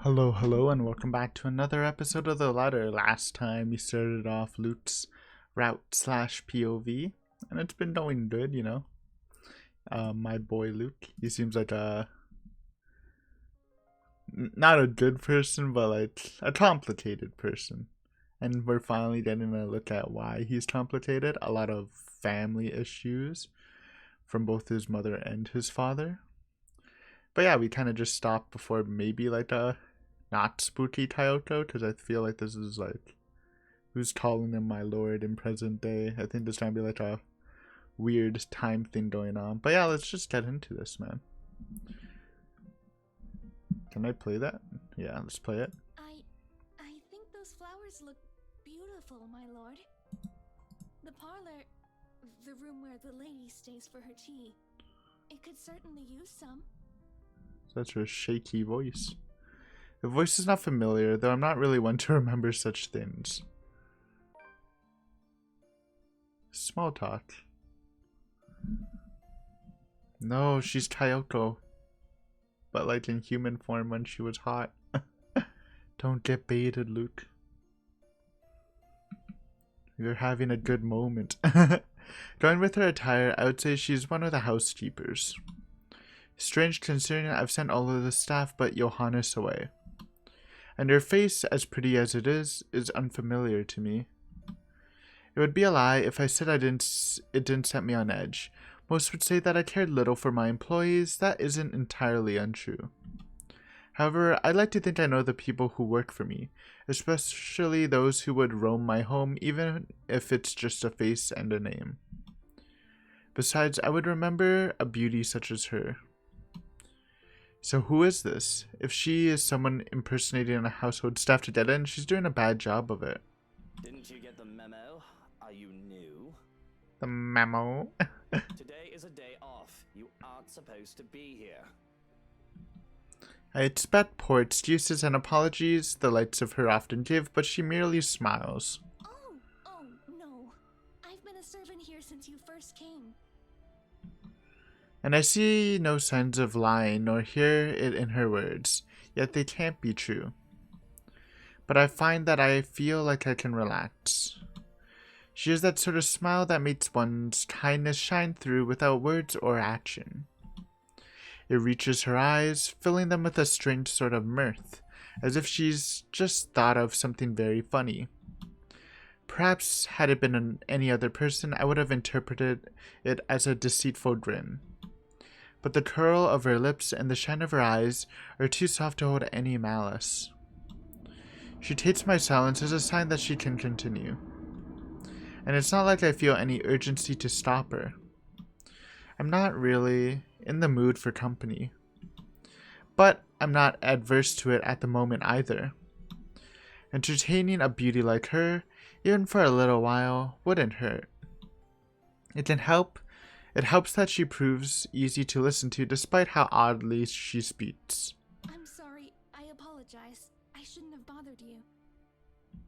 Hello, and welcome back to another episode of The Ladder. Last time we started off Luke's route slash POV, and it's been going good, you know. My boy Luke, he seems like not a good person, but like a complicated person. And we're finally getting a look at why he's complicated. A lot of family issues from both his mother and his father. But yeah, we kind of just stopped before maybe like a not spooky Tayoko, because I feel like this is like who's calling him my lord in present day. I think there's trying to be like a weird time thing going on. But yeah, let's just get into this, man. Can I play that? Yeah, let's play it. I think those flowers look beautiful, my lord. The parlor, the room where the lady stays for her tea, it could certainly use some. That's her shaky voice. The voice is not familiar, though I'm not really one to remember such things. Small talk. No, she's Tayoko. But like in human form when she was hot. Don't get baited, Luke. You're having a good moment. Going with her attire, I would say she's one of the housekeepers. Strange considering I've sent all of the staff but Johannes away. And her face, as pretty as it is unfamiliar to me. It would be a lie if I said it didn't set me on edge. Most would say that I cared little for my employees. That isn't entirely untrue. However, I'd like to think I know the people who work for me, especially those who would roam my home even if it's just a face and a name. Besides, I would remember a beauty such as her. So who is this? If she is someone impersonating a household staff to get in, she's doing a bad job of it. Didn't you get the memo? Are you new? The memo? Today is a day off. You aren't supposed to be here. I expect poor excuses and apologies, the likes of her often give, but she merely smiles. Oh, no. I've been a servant here since you first came. And I see no signs of lying nor hear it in her words, yet they can't be true. But I find that I feel like I can relax. She has that sort of smile that makes one's kindness shine through without words or action. It reaches her eyes, filling them with a strange sort of mirth, as if she's just thought of something very funny. Perhaps had it been any other person, I would have interpreted it as a deceitful grin. But the curl of her lips and the shine of her eyes are too soft to hold any malice. She takes my silence as a sign that she can continue. And it's not like I feel any urgency to stop her. I'm not really in the mood for company. But I'm not adverse to it at the moment either. Entertaining a beauty like her, even for a little while, wouldn't hurt. It can help. It helps that she proves easy to listen to despite how oddly she speaks. I'm sorry. I apologize. I shouldn't have bothered you.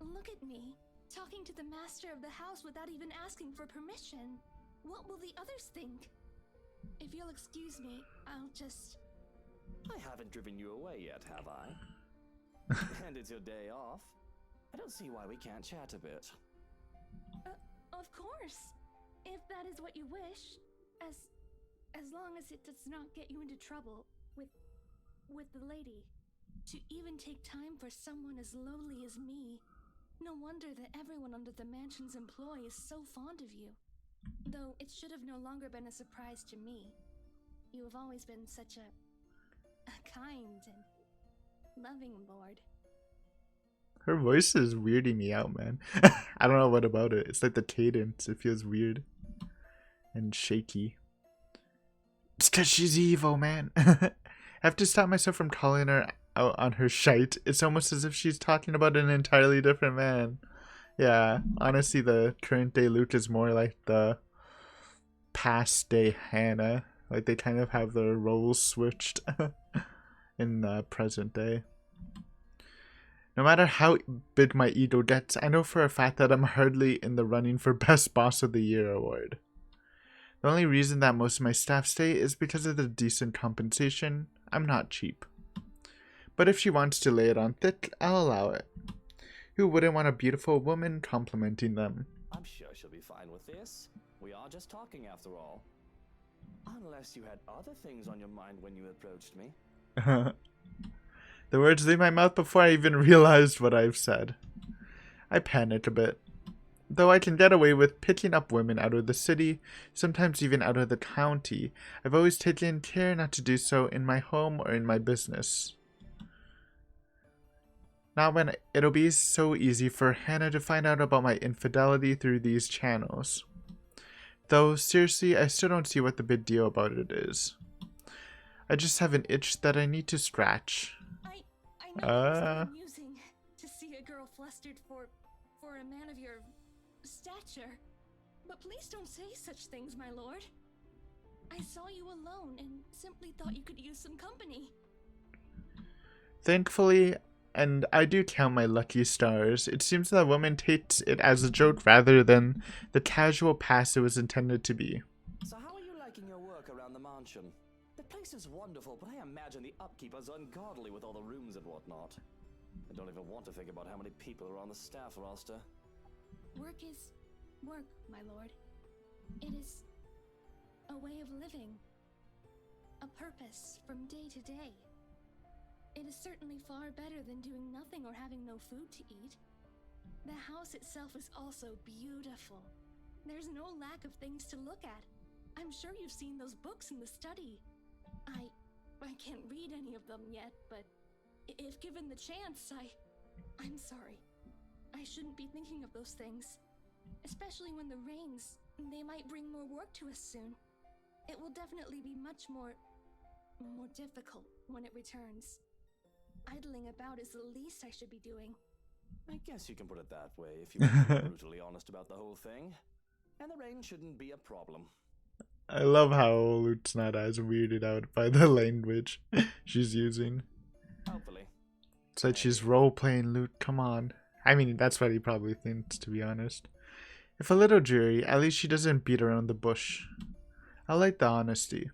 Look at me, talking to the master of the house without even asking for permission. What will the others think? If you'll excuse me, I'll just... I haven't driven you away yet, have I? And it's your day off. I don't see why we can't chat a bit. Of course. If that is what you wish. As long as it does not get you into trouble with the lady. To even take time for someone as lowly as me. No wonder that everyone under the mansion's employ is so fond of you. Though it should have no longer been a surprise to me. You have always been such a kind and loving lord. Her voice is weirding me out, man. I don't know what about it. It's like the cadence. It feels weird and shaky. It's because she's evil, man. I have to stop myself from calling her out on her shite. It's almost as if she's talking about an entirely different man. Yeah, honestly, the current day Luke is more like the past day Hannah. Like they kind of have their roles switched in the present day. No matter how big my ego gets, I know for a fact that I'm hardly in the running for Best Boss of the Year award. The only reason that most of my staff stay is because of the decent compensation. I'm not cheap. But if she wants to lay it on thick, I'll allow it. Who wouldn't want a beautiful woman complimenting them? I'm sure she'll be fine with this. We are just talking after all. Unless you had other things on your mind when you approached me. The words leave my mouth before I even realized what I've said. I panic a bit. Though I can get away with picking up women out of the city, sometimes even out of the county, I've always taken care not to do so in my home or in my business. Not when it'll be so easy for Hannah to find out about my infidelity through these channels. Though, seriously, I still don't see what the big deal about it is. I just have an itch that I need to scratch. I know it's not amusing to see a girl flustered for a man of your stature, but please don't say such things, my lord. I saw you alone and simply thought you could use some company. Thankfully, and I do count my lucky stars, it seems that woman takes it as a joke rather than the casual pass it was intended to be. So how are you liking your work around the mansion? The place is wonderful, but I imagine the upkeep is ungodly with all the rooms and whatnot. I don't even want to think about how many people are on the staff roster. Work is work, my lord. It is a way of living, a purpose from day to day. It is certainly far better than doing nothing or having no food to eat. The house itself is also beautiful. There's no lack of things to look at. I'm sure you've seen those books in the study. I can't read any of them yet, but if given the chance, I'm sorry. I shouldn't be thinking of those things. Especially when the rains, they might bring more work to us soon. It will definitely be much more difficult when it returns. Idling about is the least I should be doing. I guess you can put it that way if you want to be brutally honest about the whole thing. And the rain shouldn't be a problem. I love how Lute's not as weirded out by the language she's using. Hopefully. It's like she's role-playing Lute, come on. I mean, that's what he probably thinks, to be honest. If a little dreary, at least she doesn't beat around the bush. I like the honesty.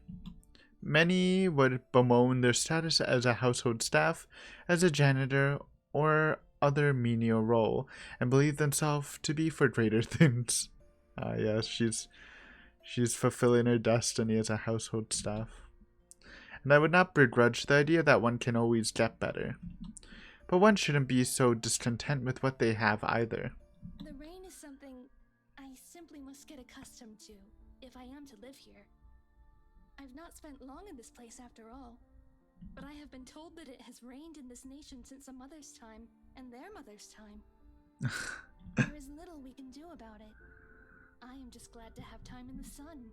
Many would bemoan their status as a household staff, as a janitor, or other menial role, and believe themselves to be for greater things. Yes, she's fulfilling her destiny as a household staff. And I would not begrudge the idea that one can always get better. But one shouldn't be so discontent with what they have either. The rain is something I simply must get accustomed to if I am to live here. I've not spent long in this place after all, but I have been told that it has rained in this nation since a mother's time and their mother's time. There is little we can do about it. I am just glad to have time in the sun,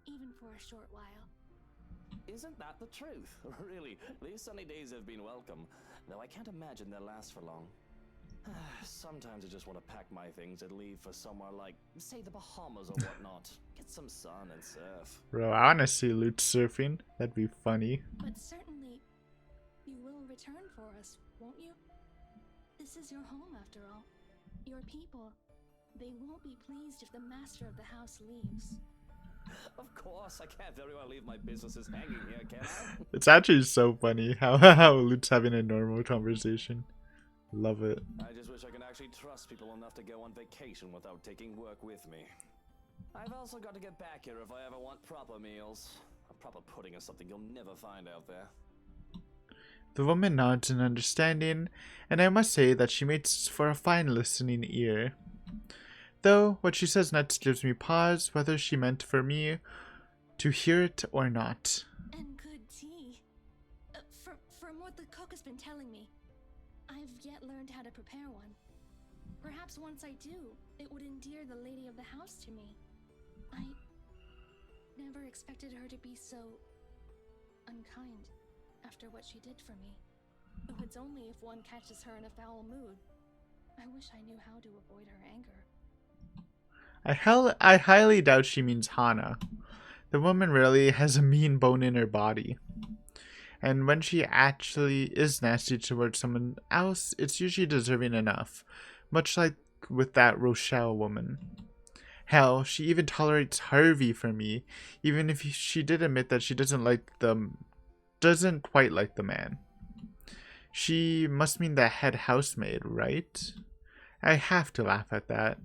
even for a short while. Isn't that the truth? Really, these sunny days have been welcome, though I can't imagine they'll last for long. Sometimes I just want to pack my things and leave for somewhere like, say, the Bahamas or whatnot. Get some sun and surf. Bro, I wanna see Lute surfing. That'd be funny. But certainly, you will return for us, won't you? This is your home, after all. Your people. They won't be pleased if the master of the house leaves. Of course, I can't very well leave my businesses hanging here, can I? It's actually so funny how Lute's having a normal conversation. Love it. I just wish I could actually trust people enough to go on vacation without taking work with me. I've also got to get back here if I ever want proper meals. A proper pudding is something you'll never find out there. The woman nods in understanding, and I must say that she makes for a fine listening ear. Though, what she says next gives me pause whether she meant for me to hear it or not. And good tea. From what the cook has been telling me, I've yet learned how to prepare one. Perhaps once I do, it would endear the lady of the house to me. I never expected her to be so unkind after what she did for me. Though it's only if one catches her in a foul mood. I wish I knew how to avoid her anger. I highly doubt she means Hana. The woman really has a mean bone in her body. And when she actually is nasty towards someone else, it's usually deserving enough. Much like with that Rochelle woman. Hell, she even tolerates Harvey for me, even if she did admit that she doesn't quite like the man. She must mean the head housemaid, right? I have to laugh at that.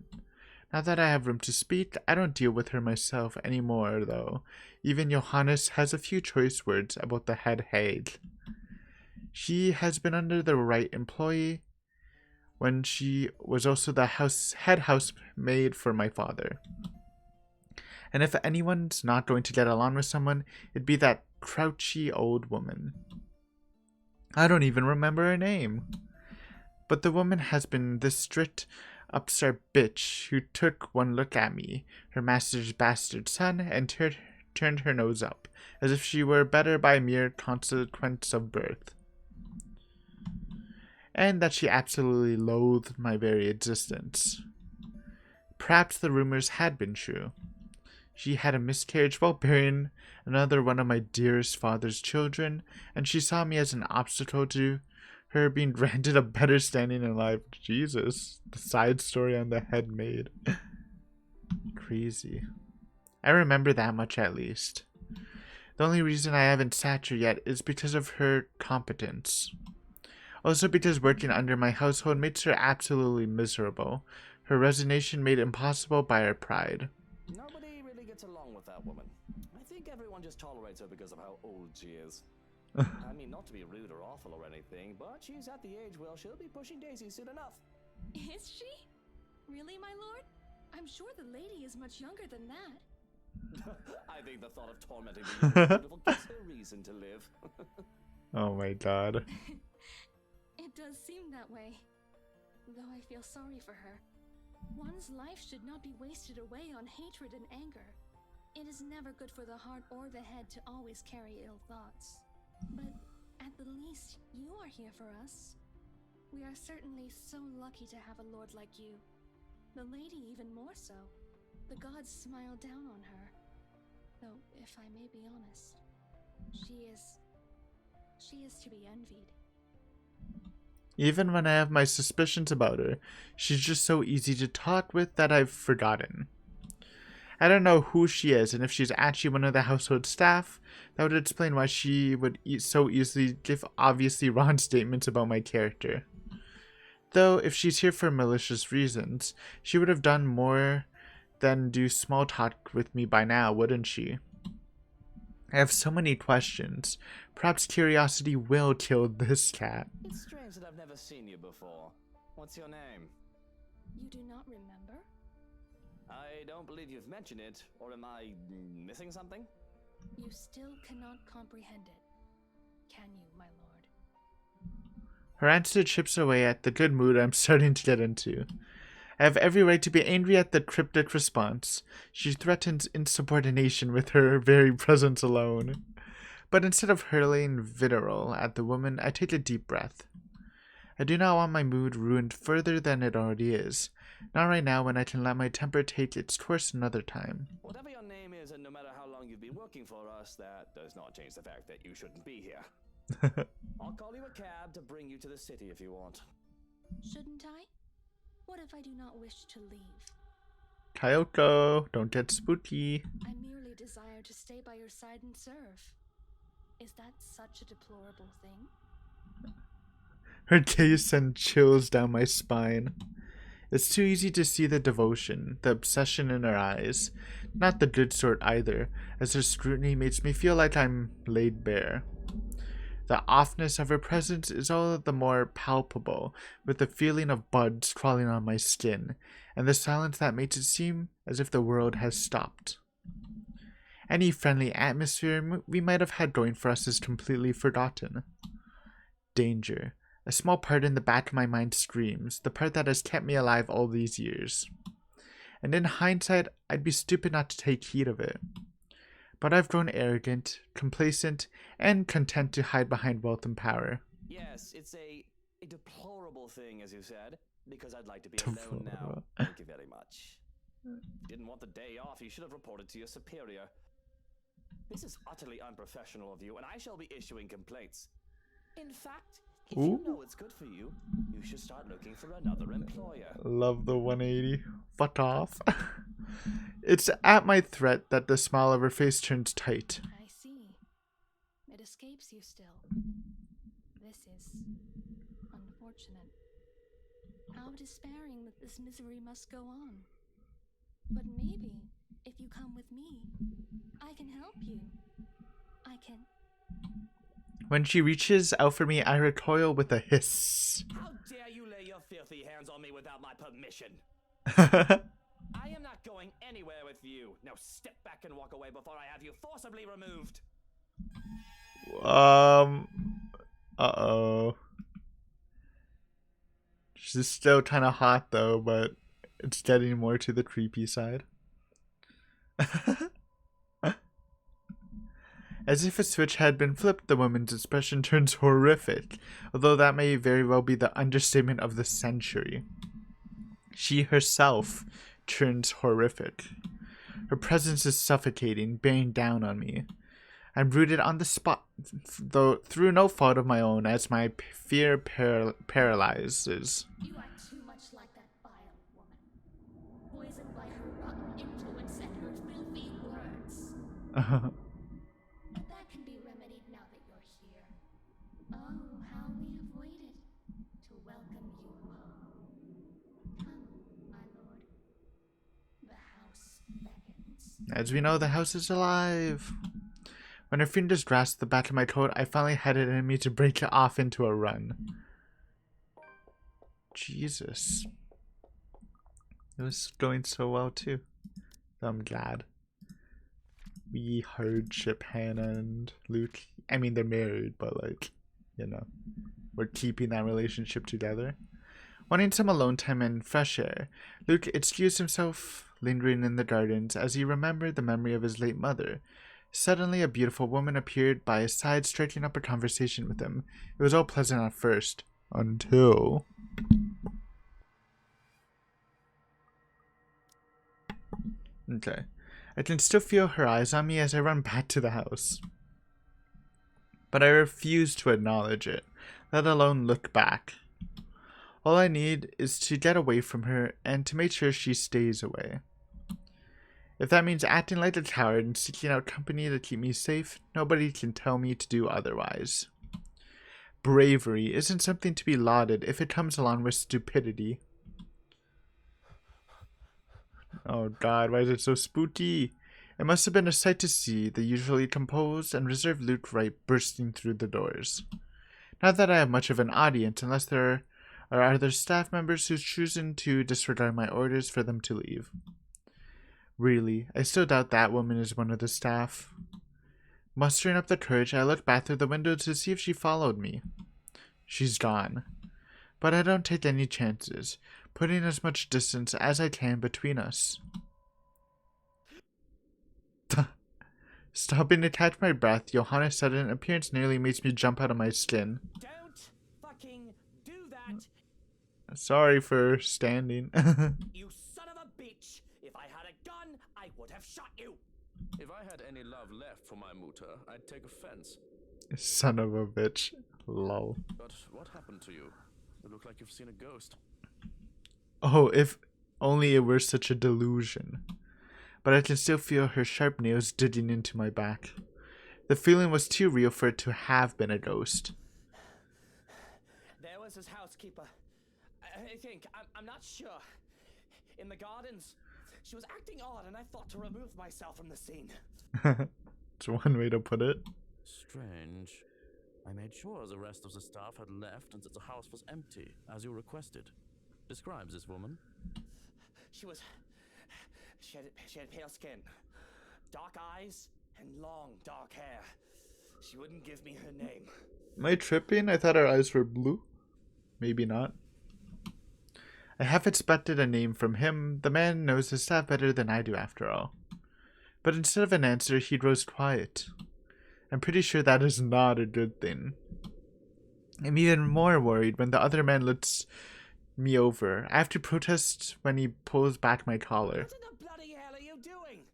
Now that I have room to speak, I don't deal with her myself anymore, though. Even Johannes has a few choice words about the head maid. She has been under the right employee when she was also the head housemaid for my father. And if anyone's not going to get along with someone, it'd be that crouchy old woman. I don't even remember her name. But the woman has been this strict, upstart bitch who took one look at me, her master's bastard son, and turned her nose up, as if she were better by mere consequence of birth. And that she absolutely loathed my very existence. Perhaps the rumors had been true. She had a miscarriage while bearing another one of my dearest father's children, and she saw me as an obstacle to her being granted a better standing in life. Jesus, the side story on the head maid. Crazy. I remember that much at least. The only reason I haven't sacked her yet is because of her competence. Also because working under my household makes her absolutely miserable. Her resignation made impossible by her pride. Nobody really gets along with that woman. I think everyone just tolerates her because of how old she is. I mean, not to be rude or awful or anything, but she's at the age where she'll be pushing daisies soon enough. Is she? Really, my lord? I'm sure the lady is much younger than that. I think the thought of tormenting the young beautiful gives her reason to live. Oh my god. It does seem that way. Though I feel sorry for her. One's life should not be wasted away on hatred and anger. It is never good for the heart or the head to always carry ill thoughts. But at the least, you are here for us. We are certainly so lucky to have a lord like you. The lady even more so. The gods smile down on her. Though, if I may be honest, she is to be envied. Even when I have my suspicions about her, she's just so easy to talk with that I've forgotten. I don't know who she is, and if she's actually one of the household staff, that would explain why she would so easily give obviously wrong statements about my character. Though, if she's here for malicious reasons, she would have done more than do small talk with me by now, wouldn't she? I have so many questions. Perhaps curiosity will kill this cat. It's strange that I've never seen you before. What's your name? You do not remember? I don't believe you've mentioned it, or am I missing something? You still cannot comprehend it, can you, my lord? Her answer chips away at the good mood I'm starting to get into. I have every right to be angry at the cryptic response. She threatens insubordination with her very presence alone. But instead of hurling vitriol at the woman, I take a deep breath. I do not want my mood ruined further than it already is. Not right now when I can let my temper take its course another time. Whatever your name is, and no matter how long you've been working for us, that does not change the fact that you shouldn't be here. I'll call you a cab to bring you to the city if you want. Shouldn't I? What if I do not wish to leave? Kyoko, don't get spooky. I merely desire to stay by your side and serve. Is that such a deplorable thing? Her gaze sends chills down my spine. It's too easy to see the devotion, the obsession in her eyes. Not the good sort either, as her scrutiny makes me feel like I'm laid bare. The offness of her presence is all the more palpable, with the feeling of buds crawling on my skin, and the silence that makes it seem as if the world has stopped. Any friendly atmosphere we might have had going for us is completely forgotten. Danger. A small part in the back of my mind screams, the part that has kept me alive all these years. And in hindsight, I'd be stupid not to take heed of it. But I've grown arrogant, complacent, and content to hide behind wealth and power. Yes, it's a deplorable thing, as you said, because I'd like to be alone now. Thank you very much. If you didn't want the day off, you should have reported to your superior. This is utterly unprofessional of you, and I shall be issuing complaints. In fact, if you know it's good for you, you should start looking for another employer. Love the 180. Fuck off. It's at my threat that the smile of her face turns tight. I see. It escapes you still. This is is unfortunate. How despairing that this misery must go on. But maybe, if you come with me, I can help you. I can... When she reaches out for me, I recoil with a hiss. How dare you lay your filthy hands on me without my permission? I am not going anywhere with you. Now step back and walk away before I have you forcibly removed. Uh-oh. She's still kind of hot though, but it's getting more to the creepy side. As if a switch had been flipped, the woman's expression turns horrific, although that may very well be the understatement of the century. She herself turns horrific. Her presence is suffocating, bearing down on me. I'm rooted on the spot, though through no fault of my own, as my fear paralyzes. You are too much like that vile woman, poisoned by her rotten influence and her filthy words. But that can be remedied now that you're here. Oh, how we have waited to welcome you home. Come, my lord. The house beckons. As we know, the house is alive. When her fingers grasped the back of my coat, I finally had it in me to break it off into a run. Jesus. It was going so well too. I'm glad. We hardship Hannah and Luke. I mean, they're married, but like, you know, we're keeping that relationship together. Wanting some alone time and fresh air, Luke excused himself, lingering in the gardens as he remembered the memory of his late mother. Suddenly, a beautiful woman appeared by his side, striking up a conversation with him. It was all pleasant at first, until... Okay. I can still feel her eyes on me as I run back to the house. But I refuse to acknowledge it, let alone look back. All I need is to get away from her and to make sure she stays away. If that means acting like a coward and seeking out company to keep me safe, nobody can tell me to do otherwise. Bravery isn't something to be lauded if it comes along with stupidity. Oh god, why is it so spooky? It must have been a sight to see, the usually composed and reserved Luke Wright bursting through the doors. Not that I have much of an audience, unless there are other staff members who's chosen to disregard my orders for them to leave. Really, I still doubt that woman is one of the staff. Mustering up the courage, I look back through the window to see if she followed me. She's gone. But I don't take any chances, putting as much distance as I can between us. Stopping to catch my breath, Johanna's sudden appearance nearly makes me jump out of my skin. Don't fucking do that! Sorry for standing. You son of a bitch! If I had a gun, I would have shot you! If I had any love left for my mutter, I'd take offense. Son of a bitch. Lol. But what happened to you? You look like you've seen a ghost. Oh, if only it were such a delusion. But I can still feel her sharp nails digging into my back. The feeling was too real for it to have been a ghost. There was his housekeeper. I think, I'm not sure. In the gardens. She was acting odd and I thought to remove myself from the scene. It's one way to put it. Strange. I made sure the rest of the staff had left and that the house was empty, as you requested. Describe this woman. She had pale skin, dark eyes, and long dark hair. She wouldn't give me her name. Am I tripping? I thought her eyes were blue. Maybe not. I half expected a name from him. The man knows his staff better than I do, after all. But instead of an answer, he grows quiet. I'm pretty sure that is not a good thing. I'm even more worried when the other man looks me over. I have to protest when he pulls back my collar. What in the bloody hell are you doing?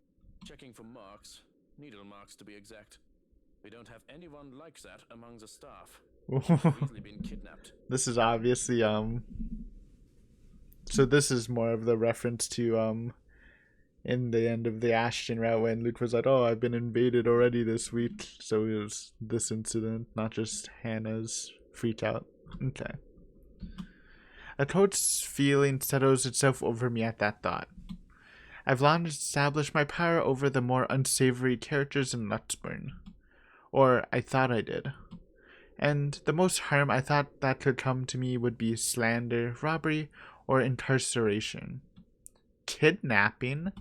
Checking for marks. Needle marks, to be exact. We don't have anyone like that among the staff. She's easily been kidnapped. This is obviously, so this is more of the reference to, in the end of the Ashton route when Luke was like, oh, I've been invaded already this week. So it was this incident, not just Hannah's freak out. Okay. A cold feeling settles itself over me at that thought. I've long established my power over the more unsavory characters in Lutzburn. Or I thought I did. And the most harm I thought that could come to me would be slander, robbery, or incarceration. Kidnapping?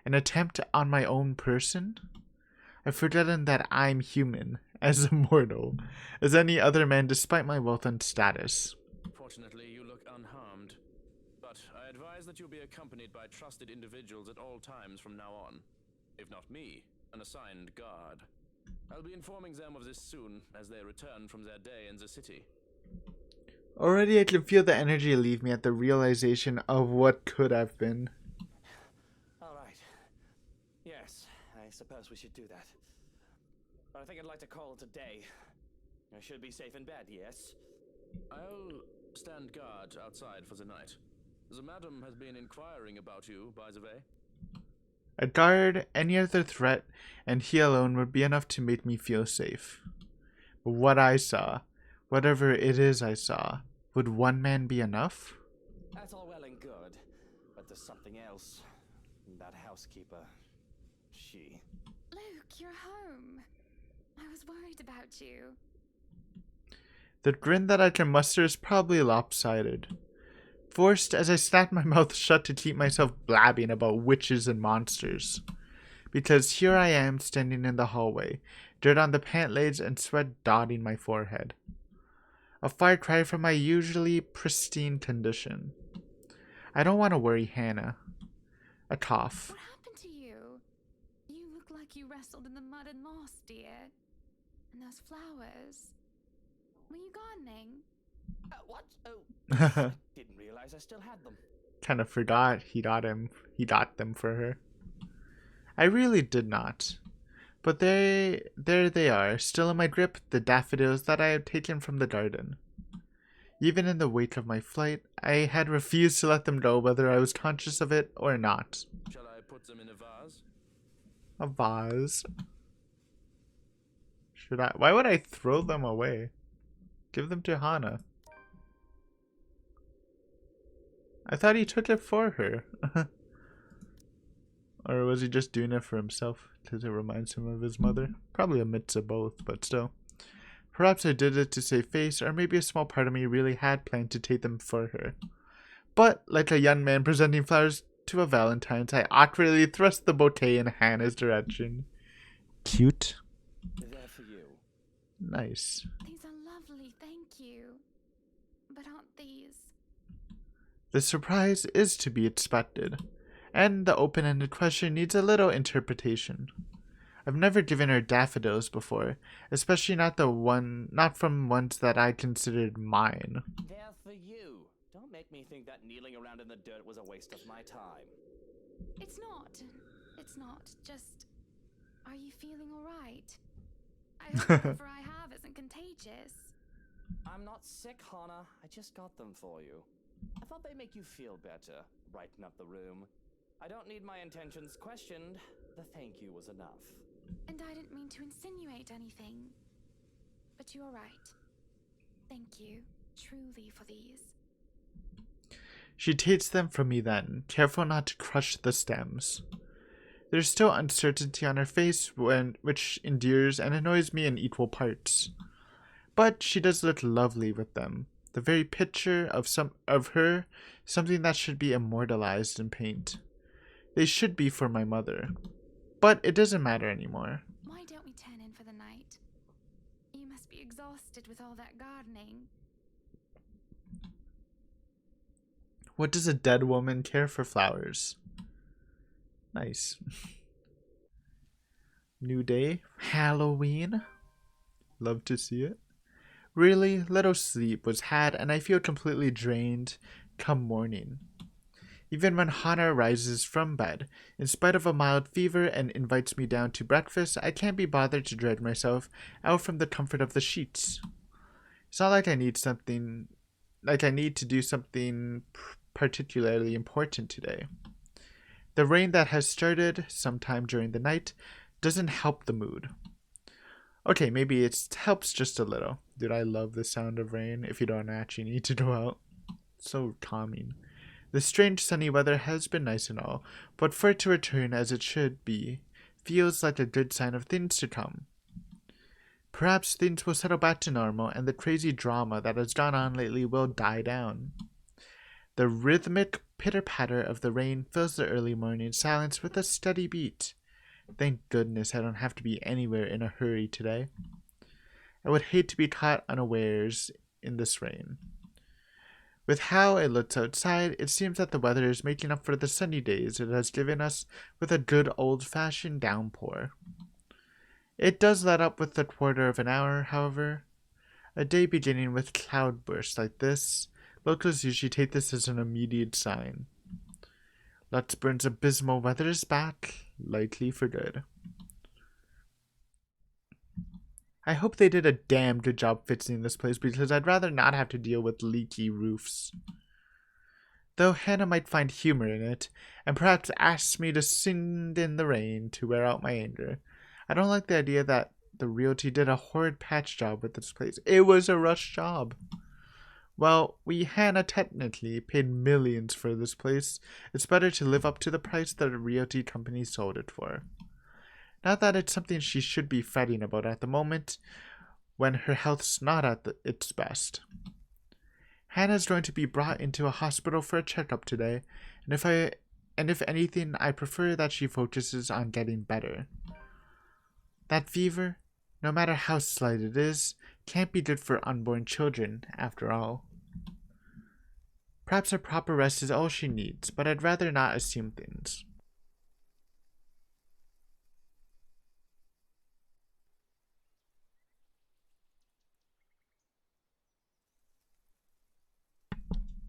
An attempt on my own person? I've forgotten that I'm human, as immortal, as any other man despite my wealth and status. Fortunately, you look unharmed. But I advise that you be accompanied by trusted individuals at all times from now on. If not me, an assigned guard. I'll be informing them of this soon, as they return from their day in the city. Already I can feel the energy leave me at the realization of what could have been. All right. Yes, I suppose we should do that. But I think I'd like to call it a day. I should be safe in bed, yes? I'll stand guard outside for the night. The madam has been inquiring about you, by the way. A guard, any other threat, and he alone would be enough to make me feel safe. But what I saw, whatever it is I saw, would one man be enough? That's all well and good, but there's something else. That housekeeper, she... Luke, you're home. I was worried about you. The grin that I can muster is probably lopsided. Forced as I snapped my mouth shut to keep myself blabbing about witches and monsters. Because here I am standing in the hallway, dirt on the pant legs and sweat dotting my forehead. A far cry from my usually pristine condition. I don't want to worry Hannah. A cough. What happened to you? You look like you wrestled in the mud and lost, dear. And those flowers. Were you gardening? What? Oh, didn't realize I still had them. Kind of forgot he got them for her. I really did not. But there they are, still in my grip, the daffodils that I had taken from the garden. Even in the wake of my flight, I had refused to let them go whether I was conscious of it or not. Shall I put them in a vase? A vase? Should I? Why would I throw them away? Give them to Hana. I thought he took it for her. Or was he just doing it for himself because it reminds him of his mother? Probably a mix of both, but still. Perhaps I did it to save face, or maybe a small part of me really had planned to take them for her. But, like a young man presenting flowers to a Valentine's, I awkwardly thrust the bouquet in Hannah's direction. Cute. They're for you. Nice. These are lovely, thank you. But aren't these? The surprise is to be expected, and the open-ended question needs a little interpretation. I've never given her daffodils before, especially not from ones that I considered mine. They're for you. Don't make me think that kneeling around in the dirt was a waste of my time. It's not. It's not. Just, are you feeling alright? I hope whatever I have isn't contagious. I'm not sick, Hana. I just got them for you. I thought they'd make you feel better, brighten up the room. I don't need my intentions questioned. The thank you was enough. And I didn't mean to insinuate anything. But you're right. Thank you, truly, for these. She takes them from me then, careful not to crush the stems. There's still uncertainty on her face, which endears and annoys me in equal parts. But she does look lovely with them. The very picture of her, something that should be immortalized in paint. They should be for my mother. But it doesn't matter anymore. Why don't we turn in for the night? You must be exhausted with all that gardening. What does a dead woman care for flowers? Nice. New day. Halloween. Love to see it. Really, little sleep was had and I feel completely drained come morning. Even when Hana rises from bed, in spite of a mild fever, and invites me down to breakfast, I can't be bothered to drag myself out from the comfort of the sheets. It's not like I need to do something particularly important today. The rain that has started sometime during the night doesn't help the mood. Okay, maybe it helps just a little. Dude, I love the sound of rain if you don't actually need to go out. So calming. The strange sunny weather has been nice and all, but for it to return as it should be feels like a good sign of things to come. Perhaps things will settle back to normal and the crazy drama that has gone on lately will die down. The rhythmic pitter-patter of the rain fills the early morning silence with a steady beat. Thank goodness I don't have to be anywhere in a hurry today. I would hate to be caught unawares in this rain. With how it looks outside, it seems that the weather is making up for the sunny days it has given us with a good old-fashioned downpour. It does let up with a quarter of an hour, however. A day beginning with cloudbursts like this, locals usually take this as an immediate sign. Lutzburn's abysmal weather is back, likely for good. I hope they did a damn good job fixing this place because I'd rather not have to deal with leaky roofs. Though Hannah might find humor in it, and perhaps ask me to sing in the rain to wear out my anger, I don't like the idea that the realty did a horrid patch job with this place. It was a rush job. Well, Hannah technically paid millions for this place. It's better to live up to the price that a realty company sold it for. Not that it's something she should be fretting about at the moment, when her health's not at its best. Hannah's going to be brought into a hospital for a checkup today, and if anything, I prefer that she focuses on getting better. That fever, no matter how slight it is, can't be good for unborn children, after all. Perhaps a proper rest is all she needs, but I'd rather not assume things.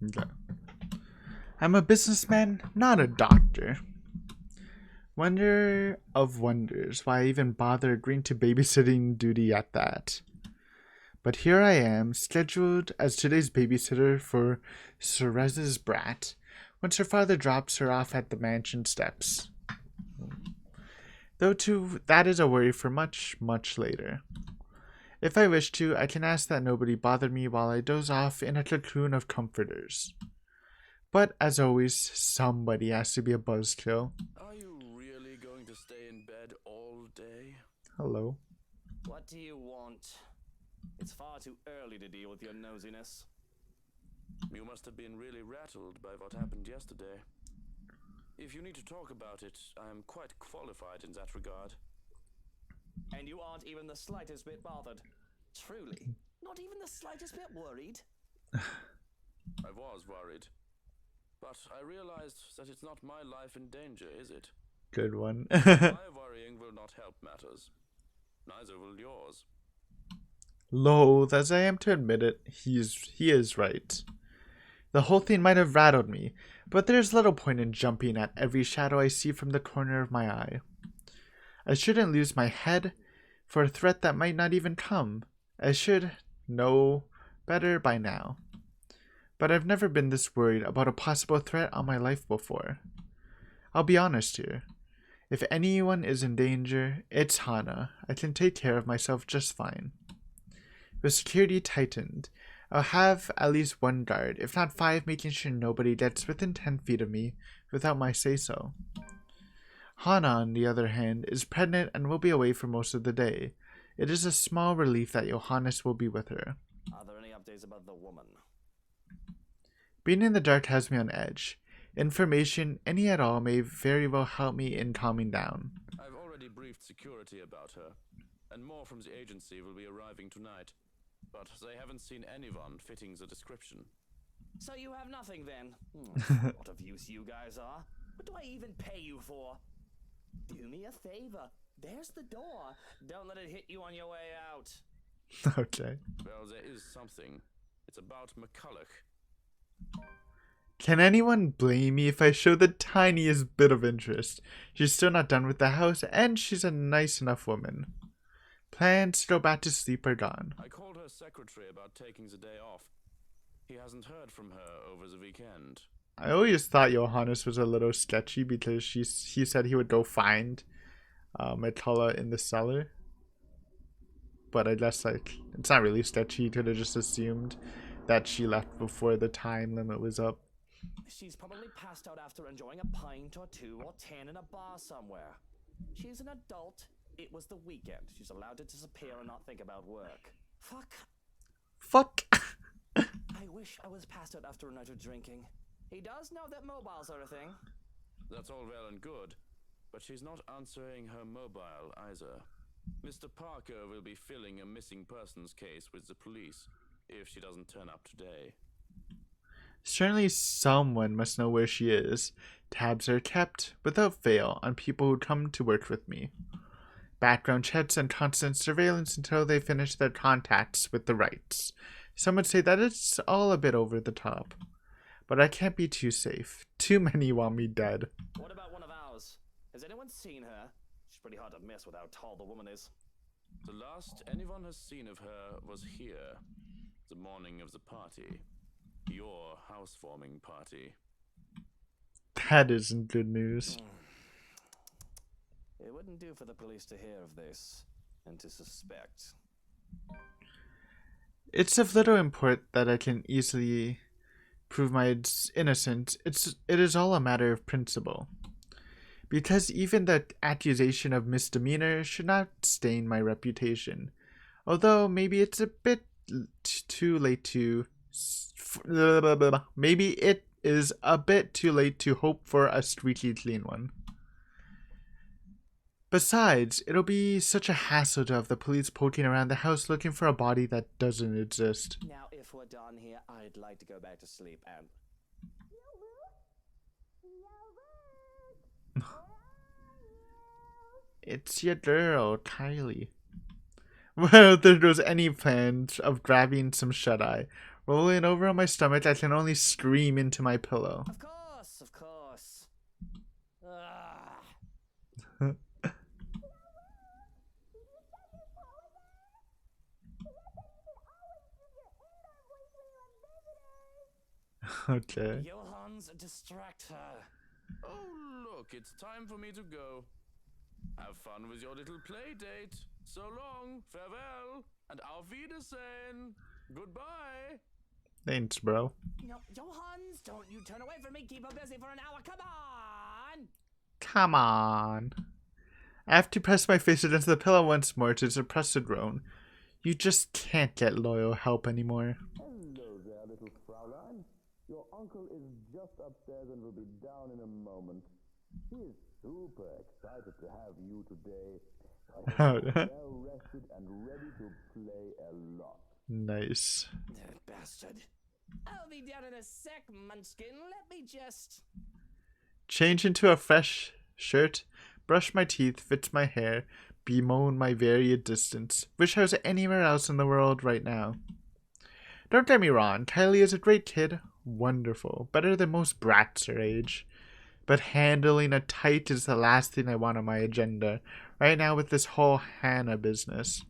Okay. I'm a businessman, not a doctor. Wonder of wonders why I even bother agreeing to babysitting duty at that. But here I am, scheduled as today's babysitter for Cerez's brat, once her father drops her off at the mansion steps. Though too, that is a worry for much, much later. If I wish to, I can ask that nobody bother me while I doze off in a cocoon of comforters. But, as always, somebody has to be a buzzkill. Are you really going to stay in bed all day? Hello. What do you want? It's far too early to deal with your nosiness. You must have been really rattled by what happened yesterday. If you need to talk about it, I am quite qualified in that regard. And you aren't even the slightest bit bothered. Truly, not even the slightest bit worried? I was worried. But I realized that it's not my life in danger, is it? Good one. My worrying will not help matters. Neither will yours. Loath as I am to admit it, he is right. The whole thing might have rattled me, but there's little point in jumping at every shadow I see from the corner of my eye. I shouldn't lose my head for a threat that might not even come. I should know better by now. But I've never been this worried about a possible threat on my life before. I'll be honest here. If anyone is in danger, it's Hana. I can take care of myself just fine. With security tightened, I'll have at least one guard, if not 5, making sure nobody gets within 10 feet of me without my say-so. Hana, on the other hand, is pregnant and will be away for most of the day. It is a small relief that Johannes will be with her. Are there any updates about the woman? Being in the dark has me on edge. Information, any at all, may very well help me in calming down. I've already briefed security about her, and more from the agency will be arriving tonight. But they haven't seen anyone fitting the description. So you have nothing then? What of use you guys are. What do I even pay you for? Do me a favor. There's the door. Don't let it hit you on your way out. Okay. Well, there is something. It's about McCulloch. Can anyone blame me if I show the tiniest bit of interest? She's still not done with the house, and she's a nice enough woman. Plans to go back to sleep are gone. I called her secretary about taking the day off. He hasn't heard from her over the weekend. I always thought Johannes was a little sketchy because he said he would go find Metala in the cellar. but I guess like it's not really sketchy. You could have just assumed that she left before the time limit was up. She's probably passed out after enjoying a pint or 2 or 10 in a bar somewhere. She's an adult. It was the weekend. She's allowed to disappear and not think about work. Fuck. I wish I was passed out after a night of drinking. He does know that mobiles are a thing. That's all well and good, but she's not answering her mobile either. Mr. Parker will be filling a missing persons case with the police if she doesn't turn up today. Certainly someone must know where she is. Tabs are kept, without fail, on people who come to work with me. Background checks and constant surveillance until they finish their contacts with the rights. Some would say that it's all a bit over the top. But I can't be too safe. Too many want me dead. What about one of ours? Has anyone seen her? She's pretty hard to miss with how tall the woman is. The last anyone has seen of her was here, the morning of the party. Your housewarming party. That isn't good news. It wouldn't do for the police to hear of this and to suspect. It's of little import that I can easily prove my innocence. It is all a matter of principle. Because even the accusation of misdemeanor should not stain my reputation. Although maybe it's a bit too late to... Maybe it is a bit too late to hope for a squeaky clean one. Besides, it'll be such a hassle to have the police poking around the house looking for a body that doesn't exist. Now, if we're done here, I'd like to go back to sleep and... It's your girl, Kylie. Well, if there was any plans of grabbing some shut-eye, rolling over on my stomach, I can only scream into my pillow. Of course, of course. Okay. Johans, distract her. Oh, look, it's time for me to go. Have fun with your little play date. So long, farewell, and auf Wiedersehen. Goodbye. Thanks, bro. No, Johans, don't you turn away from me. Keep her busy for an hour. Come on. Come on. I have to press my face against the pillow once more to suppress a groan. You just can't get loyal help anymore. Hello there, little Fraulein. Your uncle is just upstairs and will be down in a moment. He is super excited to have you today. I hope you're well rested and ready to play a lot. Nice. That bastard. I'll be down in a sec, Munchkin. Let me just... Change into a fresh shirt, brush my teeth, fix my hair, bemoan my varied distance. Wish I was anywhere else in the world right now. Don't get me wrong, Kylie is a great kid. Wonderful. Better than most brats her age. But handling a tight is the last thing I want on my agenda right now with this whole Hannah business.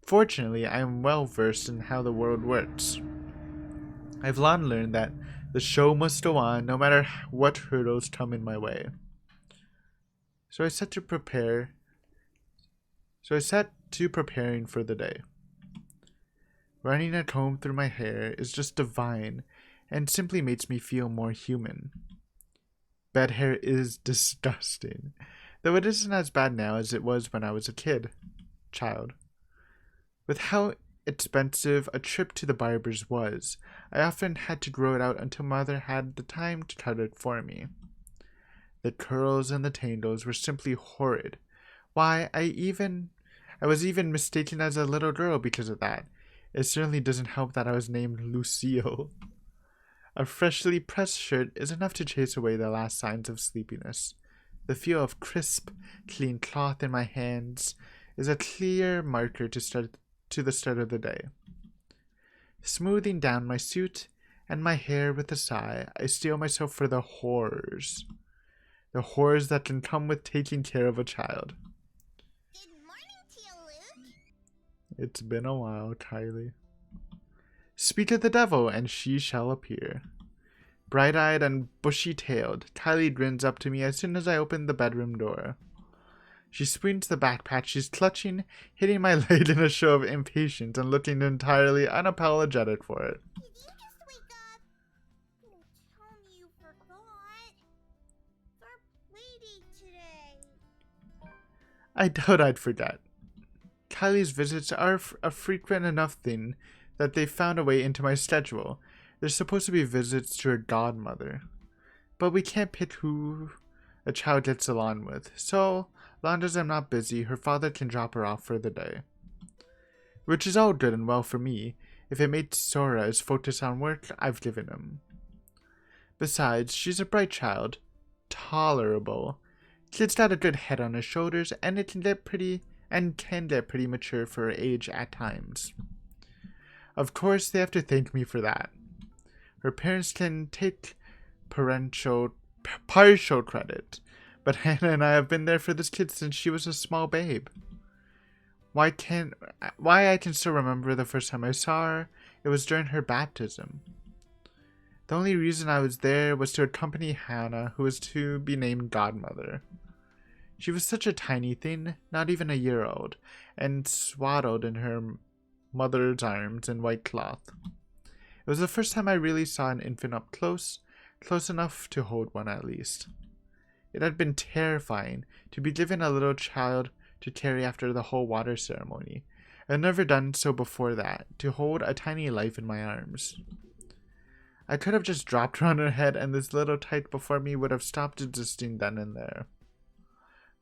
Fortunately, I am well versed in how the world works. I've long learned that the show must go on no matter what hurdles come in my way. So I set to preparing for the day. Running a comb through my hair is just divine and simply makes me feel more human. Bed hair is disgusting, though it isn't as bad now as it was when I was a child. With how expensive a trip to the barber's was, I often had to grow it out until mother had the time to cut it for me. The curls and the tangles were simply horrid. Why, I was even mistaken as a little girl because of that. It certainly doesn't help that I was named Lucille. A freshly pressed shirt is enough to chase away the last signs of sleepiness. The feel of crisp, clean cloth in my hands is a clear marker to the start of the day. Smoothing down my suit and my hair with a sigh, I steel myself for the horrors. The horrors that can come with taking care of a child. Good morning to you, Luke. It's been a while, Kylie. Speak of the devil, and she shall appear. Bright-eyed and bushy-tailed, Kylie grins up to me as soon as I open the bedroom door. She swings the backpack she's clutching, hitting my leg in a show of impatience and looking entirely unapologetic for it. Did you just wake up? Don't tell me you forgot. It's our playdate today. I doubt I'd forget. Kylie's visits are a frequent enough thing that they found a way into my schedule. There's supposed to be visits to her godmother, but we can't pick who a child gets along with, so long as I'm not busy, her father can drop her off for the day. Which is all good and well for me, if it made Sora as focused on work I've given him. Besides, she's a bright child, tolerable. Kid's got a good head on his shoulders, and it can get pretty mature for her age at times. Of course, they have to thank me for that. Her parents can take partial credit, but Hannah and I have been there for this kid since she was a small babe. Why I can still remember the first time I saw her, it was during her baptism. The only reason I was there was to accompany Hannah, who was to be named godmother. She was such a tiny thing, not even a year old, and swaddled in her mother's arms in white cloth. It was the first time I really saw an infant up close enough to hold one at least. It had been terrifying to be given a little child to carry after the whole water ceremony. I had never done so before that, to hold a tiny life in my arms. I could have just dropped her on her head and this little tyke before me would have stopped existing then and there.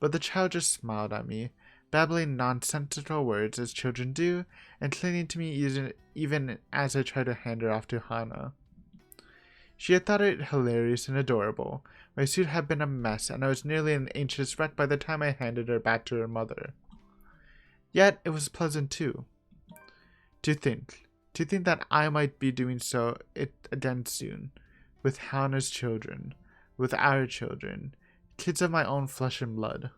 But the child just smiled at me, babbling nonsensical words as children do, and clinging to me even as I tried to hand her off to Hannah. She had thought it hilarious and adorable. My suit had been a mess, and I was nearly an anxious wreck by the time I handed her back to her mother. Yet it was pleasant too. To think that I might be doing so again soon, with Hannah's children, with our children, kids of my own flesh and blood.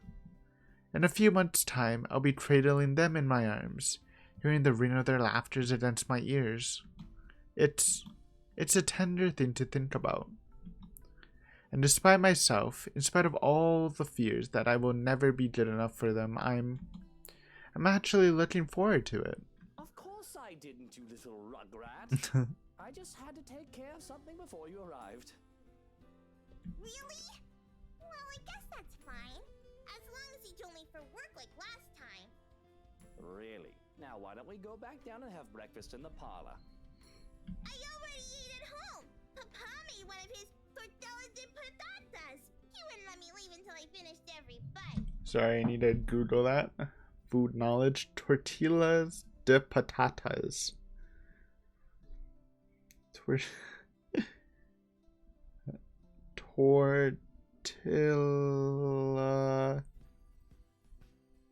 In a few months' time, I'll be cradling them in my arms, hearing the ring of their laughters against my ears. It's a tender thing to think about. And despite myself, in spite of all the fears that I will never be good enough for them, I'm actually looking forward to it. Of course I didn't, you little rugrat. I just had to take care of something before you arrived. Really? Well, I guess that's fine. As long as he's only for work like last time. Really? Now why don't we go back down and have breakfast in the parlor? I already ate at home. Papa made one of his tortillas de patatas. He wouldn't let me leave until I finished every bite. Sorry, I need to Google that. Food knowledge. Tortillas de patatas. Tortilla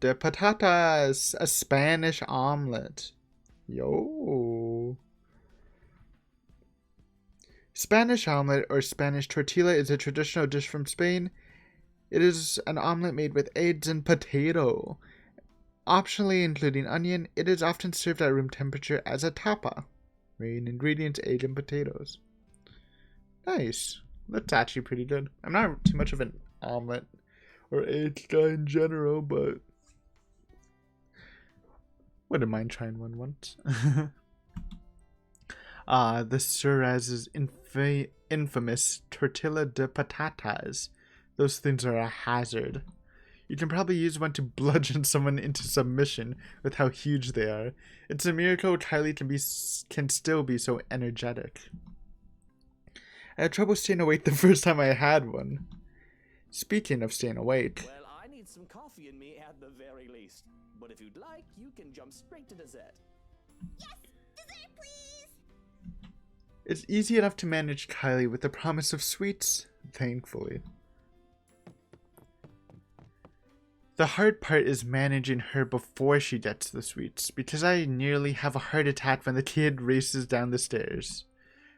de patatas. A Spanish omelet. Yo. Spanish omelet or Spanish tortilla is a traditional dish from Spain. It is an omelet made with eggs and potato. Optionally including onion, it is often served at room temperature as a tapa. Main ingredients, egg and potatoes. Nice. That's actually pretty good. I'm not too much of an omelet or egg guy in general, but wouldn't mind trying one once. The Suarez's infamous tortilla de patatas. Those things are a hazard. You can probably use one to bludgeon someone into submission with how huge they are. It's a miracle Kylie can still be so energetic. I had trouble staying awake the first time I had one. Speaking of staying awake. Well, I need some coffee in me at the very least. But if you'd like, you can jump straight to dessert. Yes, dessert please. It's easy enough to manage Kylie with the promise of sweets, thankfully. The hard part is managing her before she gets the sweets, because I nearly have a heart attack when the kid races down the stairs.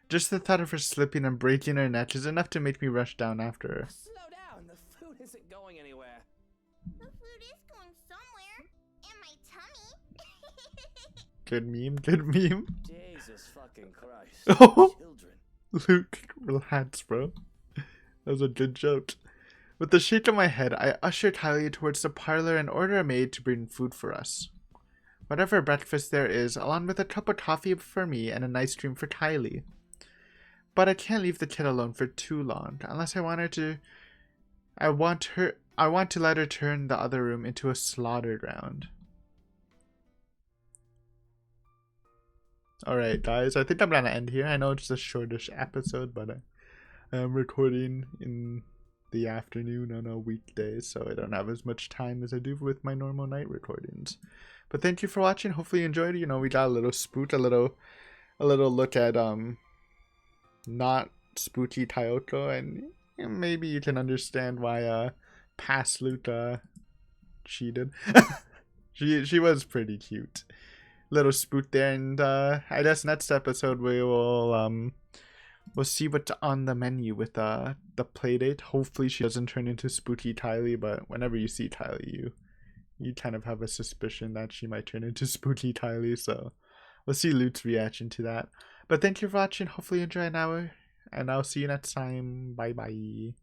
Just the thought of her slipping and breaking her neck is enough to make me rush down after her. Slow down, the food isn't going anywhere. The food is going somewhere. In my tummy. Good meme, good meme. Jesus fucking Christ. Oh. Children. Luke, relax, bro. That was a good joke. With a shake of my head, I usher Tylee towards the parlor and order a maid to bring food for us. Whatever breakfast there is, along with a cup of coffee for me and an ice cream for Tylee. But I can't leave the kid alone for too long, unless I want her to... I want to let her turn the other room into a slaughter ground. Alright guys, I think I'm gonna end here. I know it's a shortish episode, but I am recording in the afternoon on a weekday, so I don't have as much time as I do with my normal night recordings. But thank you for watching. Hopefully you enjoyed it. You know, we got a little spooked, a little look at not spooky Tayoko, and maybe you can understand why past Luta cheated. she was pretty cute. Little spook there, and I guess next episode we will we'll see what's on the menu with the playdate. Hopefully she doesn't turn into spooky Tylee, but whenever you see Tylee, you kind of have a suspicion that she might turn into spooky Tylee, so we'll see Lute's reaction to that. But thank you for watching. Hopefully you enjoy an hour, and I'll see you next time. Bye bye.